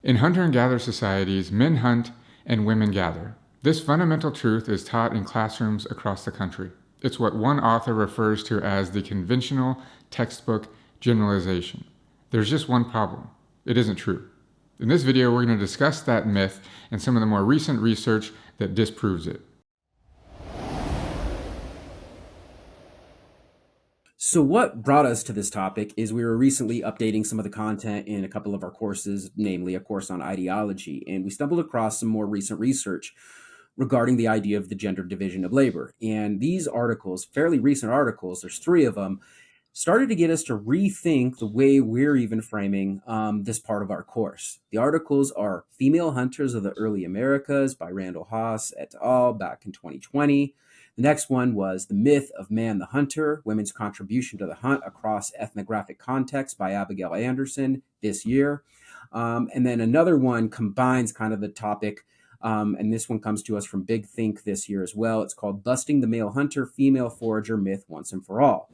In hunter and gatherer societies, men hunt and women gather. This fundamental truth is taught in classrooms across the country. It's what one author refers to as the conventional textbook generalization. There's just one problem. It isn't true. In this video, we're going to discuss that myth and some of the more recent research that disproves it. So what brought us to this topic is we were recently updating some of the content in a couple of our courses, namely a course on ideology, and we stumbled across some more recent research regarding the idea of the gender division of labor. And these articles, fairly recent articles, there's 3 of them, started to get us to rethink the way we're even framing this part of our course. The articles are Female Hunters of the Early Americas by Randall Haas et al. Back in 2020. The next one was The Myth of Man the Hunter, Women's Contribution to the Hunt Across Ethnographic Contexts by Abigail Anderson this year. And then another one combines kind of the topic, and this one comes to us from Big Think this year as well. It's called Busting the Male Hunter, Female Forager Myth Once and for All.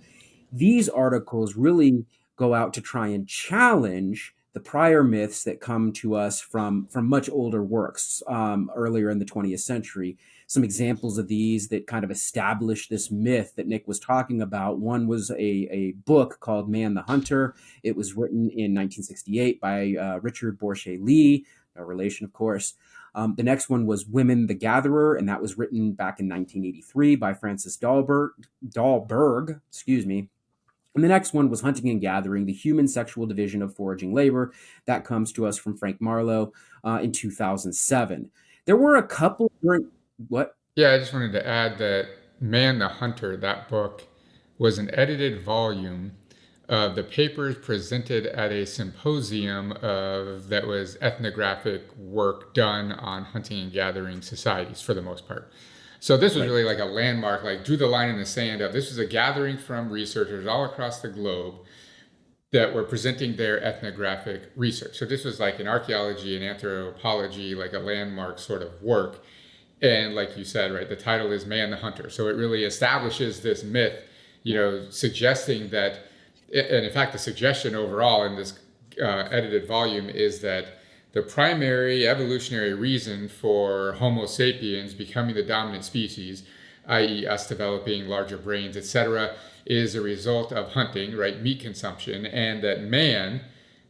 These articles really go out to try and challenge the prior myths that come to us from much older works earlier in the 20th century. Some examples of these that kind of establish this myth that Nick was talking about. One was a book called Man the Hunter. It was written in 1968 by Richard Borshay Lee, a relation, of course. The next one was Women the Gatherer, and that was written back in 1983 by Frances Dahlberg, excuse me. And the next one was Hunting and Gathering, the Human Sexual Division of Foraging Labor. That comes to us from Frank Marlowe in 2007. There were a couple during, what? Yeah, I just wanted to add that Man the Hunter, that book, was an edited volume of the papers presented at a symposium that was ethnographic work done on hunting and gathering societies for the most part. So this was really like a landmark, like drew the line in the sand of this was a gathering from researchers all across the globe that were presenting their ethnographic research. So this was like in archaeology and anthropology, like a landmark sort of work. And like you said, right, the title is Man the Hunter. So it really establishes this myth, suggesting that, and in fact, the suggestion overall in this edited volume is that the primary evolutionary reason for Homo sapiens becoming the dominant species, i.e. us developing larger brains, etc., is a result of hunting, right, meat consumption, and that man,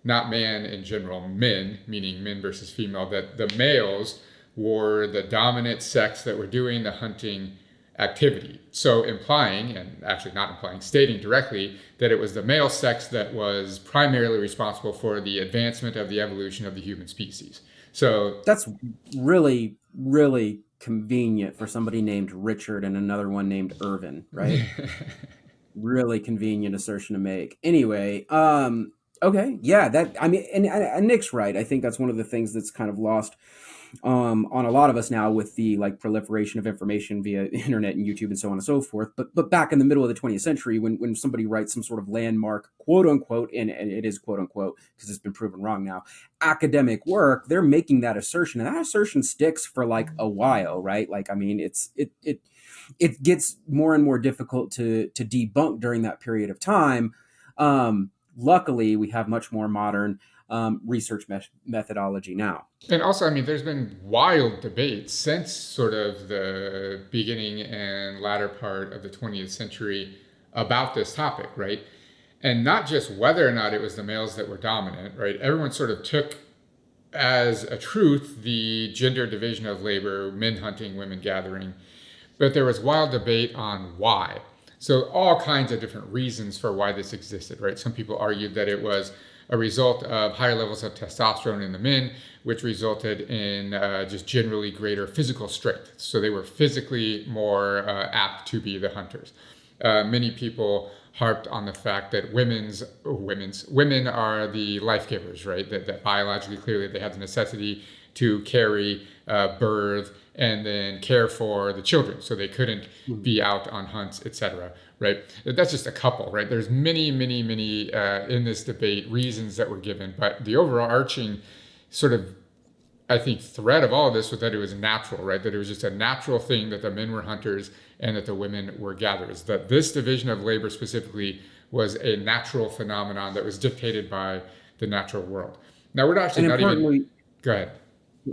not man in general, men, meaning men versus female, that the males were the dominant sex that were doing the hunting activity. So implying, and actually not implying, stating directly that it was the male sex that was primarily responsible for the advancement of the evolution of the human species. So that's really, really convenient for somebody named Richard and another one named Irvin, right? Really convenient assertion to make. Anyway, okay, yeah, and Nick's right. I think that's one of the things that's kind of lost on a lot of us now with the like proliferation of information via internet and YouTube and so on and so forth. But back in the middle of the 20th century, when somebody writes some sort of landmark, quote unquote, and it is quote unquote because it's been proven wrong now, academic work, they're making that assertion, and that assertion sticks for like a while, right? Like, I mean, it gets more and more difficult to debunk during that period of time. Luckily, we have much more modern research methodology now. And also, I mean, there's been wild debates since sort of the beginning and latter part of the 20th century about this topic, right? And not just whether or not it was the males that were dominant, right? Everyone sort of took as a truth the gender division of labor, men hunting, women gathering. But there was wild debate on why. So all kinds of different reasons for why this existed, right? Some people argued that it was a result of higher levels of testosterone in the men, which resulted in just generally greater physical strength. So they were physically more apt to be the hunters. Many people harped on the fact that women are the life givers, right? That biologically, clearly, they have the necessity to carry, birth, and then care for the children, so they couldn't be out on hunts, etc. Right? That's just a couple, right? There's many in this debate reasons that were given, but the overarching sort of, I think, thread of all of this was that it was natural, right? That it was just a natural thing that the men were hunters and that the women were gatherers. That this division of labor specifically was a natural phenomenon that was dictated by the natural world. Now we're actually not even Go ahead.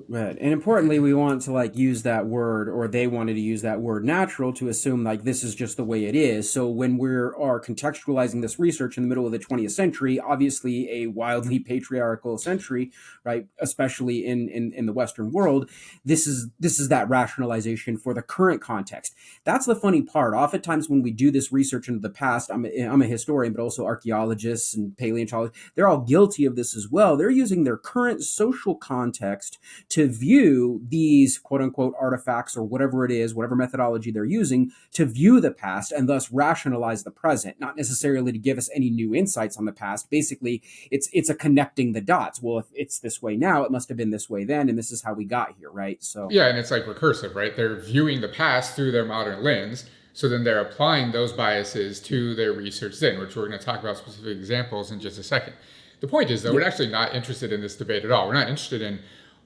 Right. And importantly, we want to like use that word, or they wanted to use that word natural to assume like this is just the way it is. So when we are contextualizing this research in the middle of the 20th century, obviously a wildly patriarchal century, right? Especially in the Western world, this is that rationalization for the current context. That's the funny part. Oftentimes when we do this research into the past, I'm a historian, but also archaeologists and paleontologists, they're all guilty of this as well. They're using their current social context to view these quote unquote artifacts or whatever it is, whatever methodology they're using to view the past and thus rationalize the present, not necessarily to give us any new insights on the past. Basically, it's a connecting the dots. Well, if it's this way now, it must have been this way then, and this is how we got here, right? So Yeah, and it's like recursive, right? They're viewing the past through their modern lens. So then they're applying those biases to their research then, which we're going to talk about specific examples in just a second. The point is, though, we're actually not interested in this debate at all. We're not interested in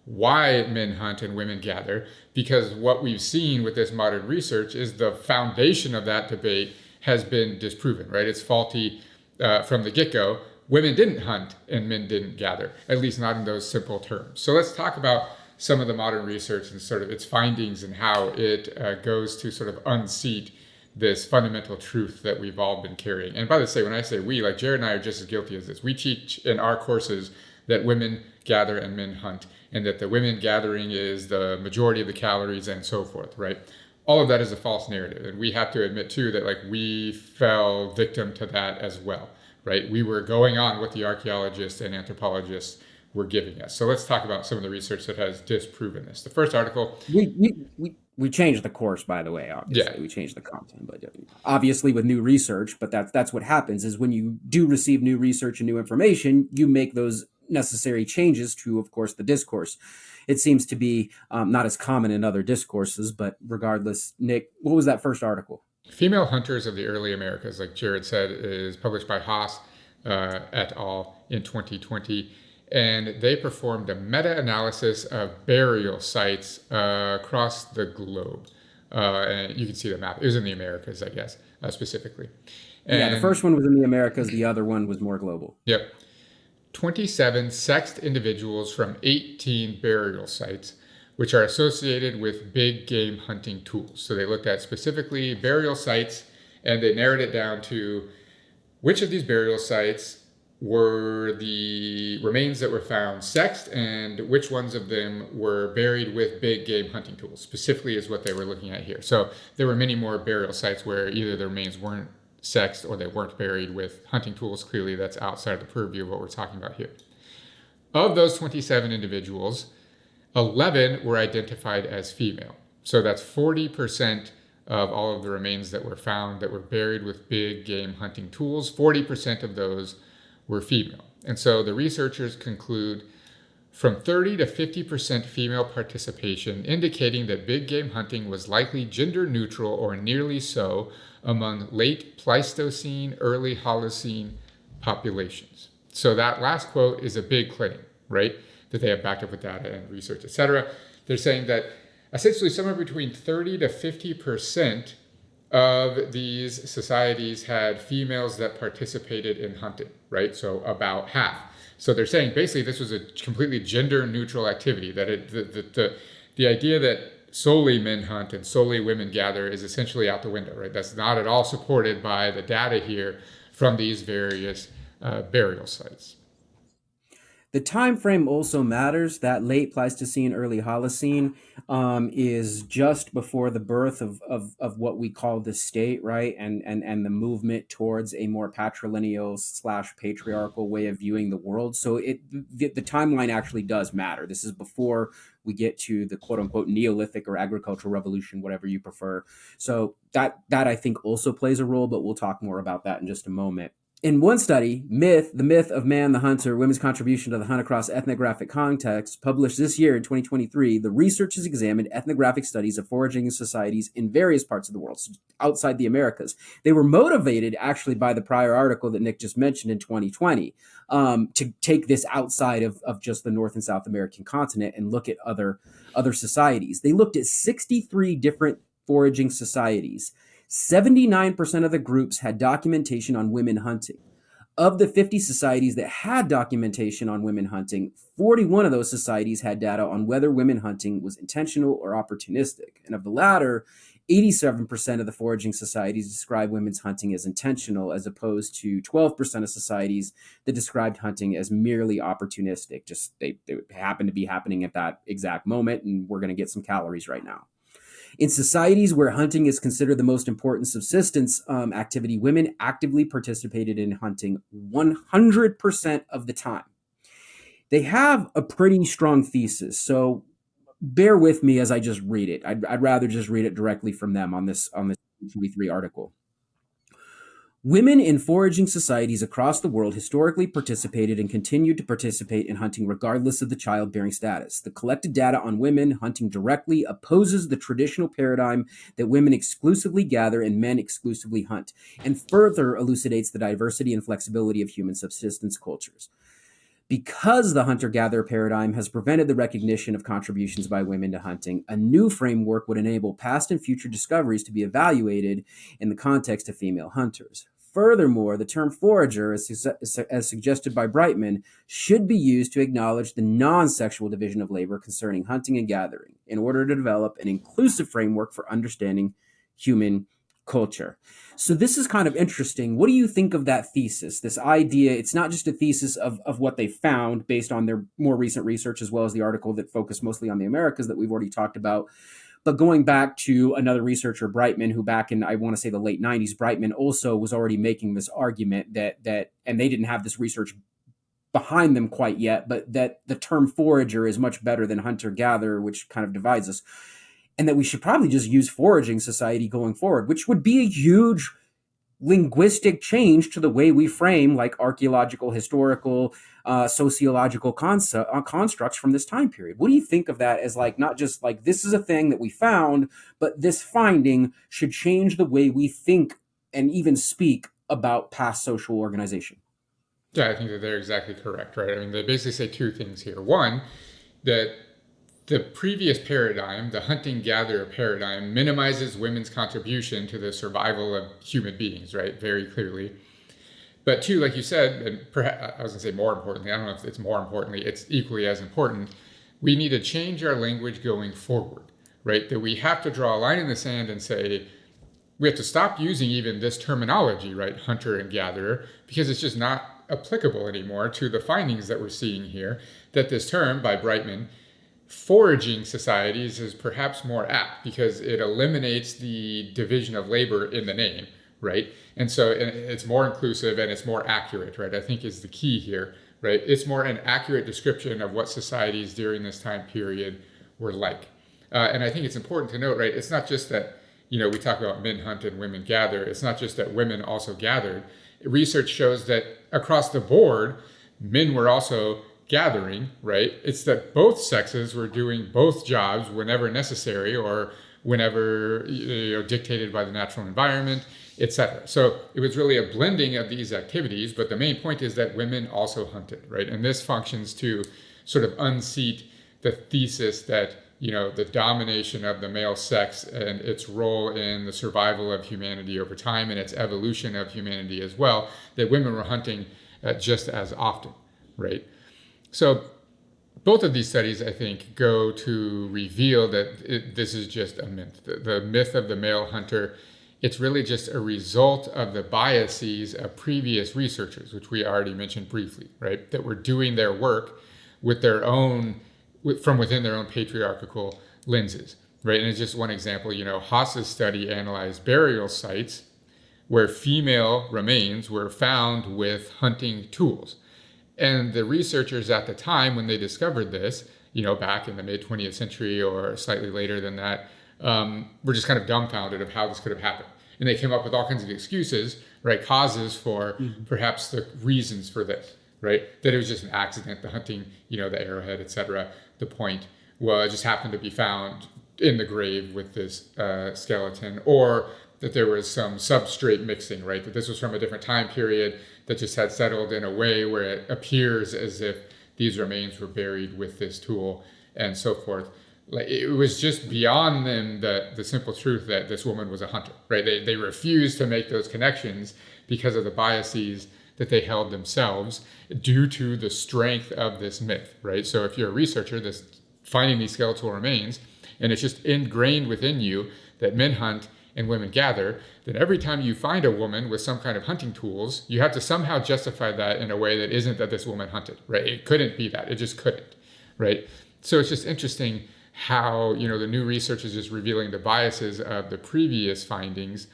why men hunt and women gather, because what we've seen with this modern research is the foundation of that debate has been disproven, right? It's faulty from the get-go. Women didn't hunt and men didn't gather, at least not in those simple terms. So let's talk about some of the modern research and sort of its findings and how it goes to sort of unseat this fundamental truth that we've all been carrying. And by the way, when I say we, like Jared and I are just as guilty as this. We teach in our courses that women gather and men hunt, and that the women gathering is the majority of the calories and so forth, right? All of that is a false narrative. And we have to admit too that like we fell victim to that as well, right? We were going on what the archaeologists and anthropologists were giving us. So let's talk about some of the research that has disproven this. The first article. we changed the course, by the way. Obviously, Yeah. we changed the content, but obviously with new research. But that's what happens is when you do receive new research and new information, you make those necessary changes to, of course, the discourse. It seems to be not as common in other discourses, but regardless, Nick, what was that first article? Female Hunters of the Early Americas, like Jared said, is published by Haas et al. In 2020. And they performed a meta-analysis of burial sites across the globe. And you can see the map. It was in the Americas, I guess, specifically. And, yeah, the first one was in the Americas. The other one was more global. Yep. 27 sexed individuals from 18 burial sites, which are associated with big game hunting tools. So they looked at specifically burial sites, and they narrowed it down to which of these burial sites were the remains that were found sexed, and which ones of them were buried with big game hunting tools, specifically is what they were looking at here. So there were many more burial sites where either the remains weren't sexed or they weren't buried with hunting tools. Clearly, that's outside of the purview of what we're talking about here. Of those 27 individuals, 11 were identified as female. So that's 40% of all of the remains that were found that were buried with big game hunting tools. 40% of those were female. And so the researchers conclude from 30 to 50% female participation, indicating that big game hunting was likely gender neutral or nearly so among late Pleistocene, early Holocene populations. So that last quote is a big claim, right? That they have backed up with data and research, etc. They're saying that essentially somewhere between 30 to 50% of these societies had females that participated in hunting, right? So about half. So they're saying basically this was a completely gender neutral activity, that the idea that solely men hunt and solely women gather is essentially out the window, right? That's not at all supported by the data here from these various burial sites. The time frame also matters. That late Pleistocene, early Holocene is just before the birth of what we call the state, right? And the movement towards a more patrilineal / patriarchal way of viewing the world. So the timeline actually does matter. This is before we get to the quote unquote Neolithic or agricultural revolution, whatever you prefer. So that I think also plays a role, but we'll talk more about that in just a moment. In one study, The Myth of Man the Hunter, Women's Contribution to the Hunt Across Ethnographic Contexts, published this year in 2023, the researchers examined ethnographic studies of foraging societies in various parts of the world, so outside the Americas. They were motivated actually by the prior article that Nick just mentioned in 2020 to take this outside of just the North and South American continent and look at other societies. They looked at 63 different foraging societies. 79% of the groups had documentation on women hunting. Of the 50 societies that had documentation on women hunting, 41 of those societies had data on whether women hunting was intentional or opportunistic. And of the latter, 87% of the foraging societies describe women's hunting as intentional, as opposed to 12% of societies that described hunting as merely opportunistic. Just they happen to be happening at that exact moment, and we're going to get some calories right now. In societies where hunting is considered the most important subsistence activity, women actively participated in hunting 100% of the time. They have a pretty strong thesis, so bear with me as I just read it. I'd rather just read it directly from them on this 23 article. Women in foraging societies across the world historically participated and continued to participate in hunting regardless of the childbearing status. The collected data on women hunting directly opposes the traditional paradigm that women exclusively gather and men exclusively hunt, and further elucidates the diversity and flexibility of human subsistence cultures. Because the hunter-gatherer paradigm has prevented the recognition of contributions by women to hunting, a new framework would enable past and future discoveries to be evaluated in the context of female hunters. Furthermore, the term forager, as suggested by Brightman, should be used to acknowledge the non-sexual division of labor concerning hunting and gathering in order to develop an inclusive framework for understanding human culture. So this is kind of interesting. What do you think of that thesis? This idea, it's not just a thesis of what they found based on their more recent research, as well as the article that focused mostly on the Americas that we've already talked about, but going back to another researcher, Brightman, who back in, I want to say, the late 90s, Brightman also was already making this argument that and they didn't have this research behind them quite yet, but that the term forager is much better than hunter-gatherer, which kind of divides us, and that we should probably just use foraging society going forward, which would be a huge linguistic change to the way we frame like archaeological, historical, sociological constructs from this time period. What do you think of that as like, not just like this is a thing that we found, but this finding should change the way we think and even speak about past social organization? Yeah, I think that they're exactly correct, right? I mean, they basically say two things here. One, that the previous paradigm, the hunting-gatherer paradigm, minimizes women's contribution to the survival of human beings, right? Very clearly. But two, like you said, and perhaps, I was going to say more importantly, I don't know if it's more importantly, it's equally as important, we need to change our language going forward, right? That we have to draw a line in the sand and say, we have to stop using even this terminology, right? Hunter and gatherer, because it's just not applicable anymore to the findings that we're seeing here, that this term by Brightman, foraging societies, is perhaps more apt because it eliminates the division of labor in the name, right? And so it's more inclusive and it's more accurate, right? I think is the key here, right? It's more an accurate description of what societies during this time period were like. And I think it's important to note, right? It's not just that, we talk about men hunt and women gather. It's not just that women also gathered. Research shows that across the board, men were also gathering, right? It's that both sexes were doing both jobs whenever necessary or whenever dictated by the natural environment, etc. So it was really a blending of these activities, but the main point is that women also hunted, right? And this functions to sort of unseat the thesis that the domination of the male sex and its role in the survival of humanity over time and its evolution of humanity as well, that women were hunting just as often, right? So both of these studies, I think, go to reveal that this is just a myth. The myth of the male hunter, it's really just a result of the biases of previous researchers, which we already mentioned briefly, right? That were doing their work with from within their own patriarchal lenses, right? And it's just one example. Haas's study analyzed burial sites where female remains were found with hunting tools. And the researchers at the time, when they discovered this, back in the mid-20th century or slightly later than that, were just kind of dumbfounded of how this could have happened. And they came up with all kinds of excuses, right? Causes for perhaps the reasons for this, right? That it was just an accident, the hunting, the arrowhead, etc. The point was just happened to be found in the grave with this skeleton, or that there was some substrate mixing, right? That this was from a different time period that just had settled in a way where it appears as if these remains were buried with this tool and so forth. Like, it was just beyond them the simple truth that this woman was a hunter, right? They refused to make those connections because of the biases that they held themselves due to the strength of this myth, right? So if you're a researcher that's finding these skeletal remains and it's just ingrained within you that men hunt and women gather, then every time you find a woman with some kind of hunting tools, you have to somehow justify that in a way that isn't that this woman hunted, right? It couldn't be that. It just couldn't, right? So it's just interesting how, the new research is just revealing the biases of the previous findings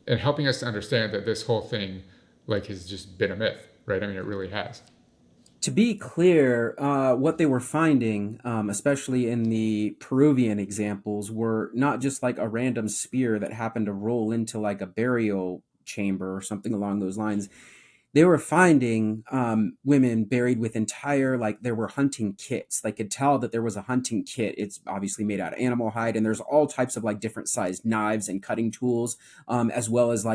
and helping us to understand that this whole thing has just been a myth, right? I mean, it really has. To be clear, what they were finding, especially in the Peruvian examples, were not just like a random spear that happened to roll into like a burial chamber or something along those lines. They were finding women buried with entire, there were hunting kits. They could tell that there was a hunting kit. It's obviously made out of animal hide, and there's all types of different sized knives and cutting tools, as well as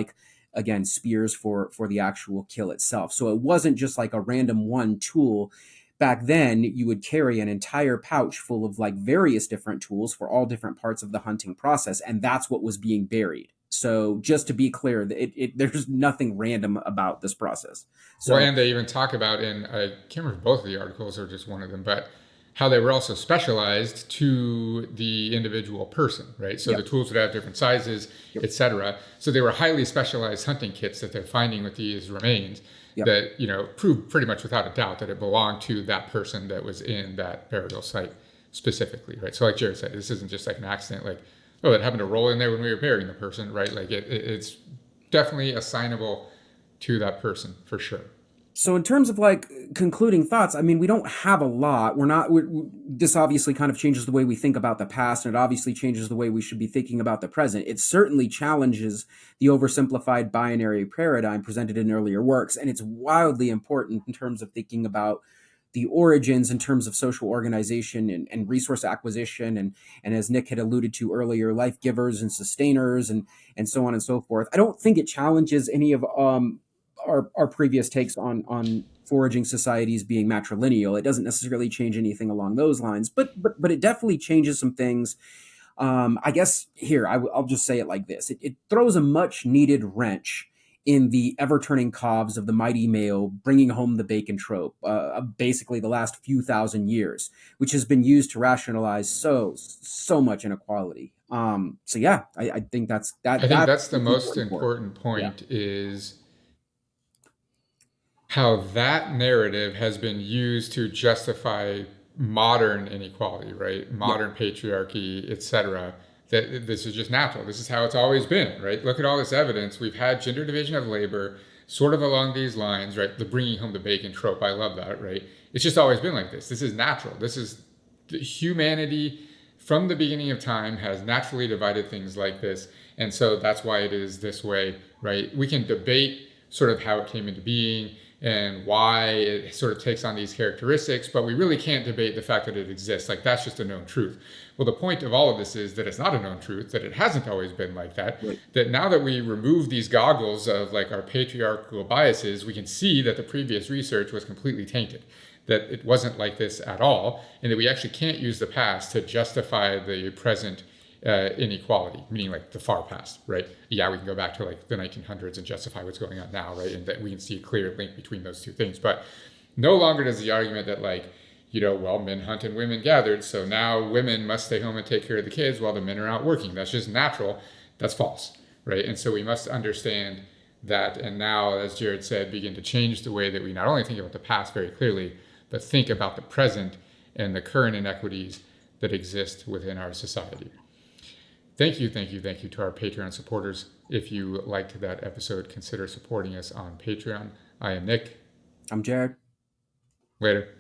again, spears for the actual kill itself. So it wasn't just like a random one tool. Back then, you would carry an entire pouch full of various different tools for all different parts of the hunting process, and that's what was being buried. So just to be clear, there's nothing random about this process. So, well, and they even talk about I can't remember both of the articles or just one of them, but how they were also specialized to the individual person, right? So yep. The tools would have different sizes, yep. etc. So they were highly specialized hunting kits that they're finding with these remains yep. that, prove pretty much without a doubt that it belonged to that person that was in that burial site specifically, right? So like Jared said, this isn't just an accident, it happened to roll in there when we were burying the person, right? It's definitely assignable to that person for sure. So in terms of concluding thoughts, I mean, we don't have a lot. This obviously kind of changes the way we think about the past, and it obviously changes the way we should be thinking about the present. It certainly challenges the oversimplified binary paradigm presented in earlier works, and it's wildly important in terms of thinking about the origins in terms of social organization and resource acquisition, and as Nick had alluded to earlier, life givers and sustainers and so on and so forth. I don't think it challenges any of our previous takes on foraging societies being matrilineal. It doesn't necessarily change anything along those lines, but it definitely changes some things. I guess here, I'll just say it like this. It throws a much needed wrench in the ever-turning cogs of the mighty male bringing home the bacon trope, basically the last few thousand years, which has been used to rationalize so much inequality. So yeah, I think that's that. I think that's the most important point is how that narrative has been used to justify modern inequality, right? Modern patriarchy, etc. That this is just natural. This is how it's always been, right? Look at all this evidence. We've had gender division of labor sort of along these lines, right? The bringing home the bacon trope. I love that, right? It's just always been like this. This is natural. This is humanity from the beginning of time has naturally divided things like this. And so that's why it is this way, right? We can debate sort of how it came into being and why it sort of takes on these characteristics, but we really can't debate the fact that it exists. That's just a known truth. Well, the point of all of this is that it's not a known truth, that it hasn't always been like that, right. That now that we remove these goggles of our patriarchal biases, we can see that the previous research was completely tainted, that it wasn't like this at all, and that we actually can't use the past to justify the present inequality, meaning the far past, right? Yeah, we can go back to the 1900s and justify what's going on now, right? And that we can see a clear link between those two things. But no longer does the argument that men hunt and women gathered, so now women must stay home and take care of the kids while the men are out working. That's just natural. That's false, right? And so we must understand that, and now, as Jared said, begin to change the way that we not only think about the past very clearly, but think about the present and the current inequities that exist within our society. Thank you to our Patreon supporters. If you liked that episode, consider supporting us on Patreon. I am Nick. I'm Jared. Later.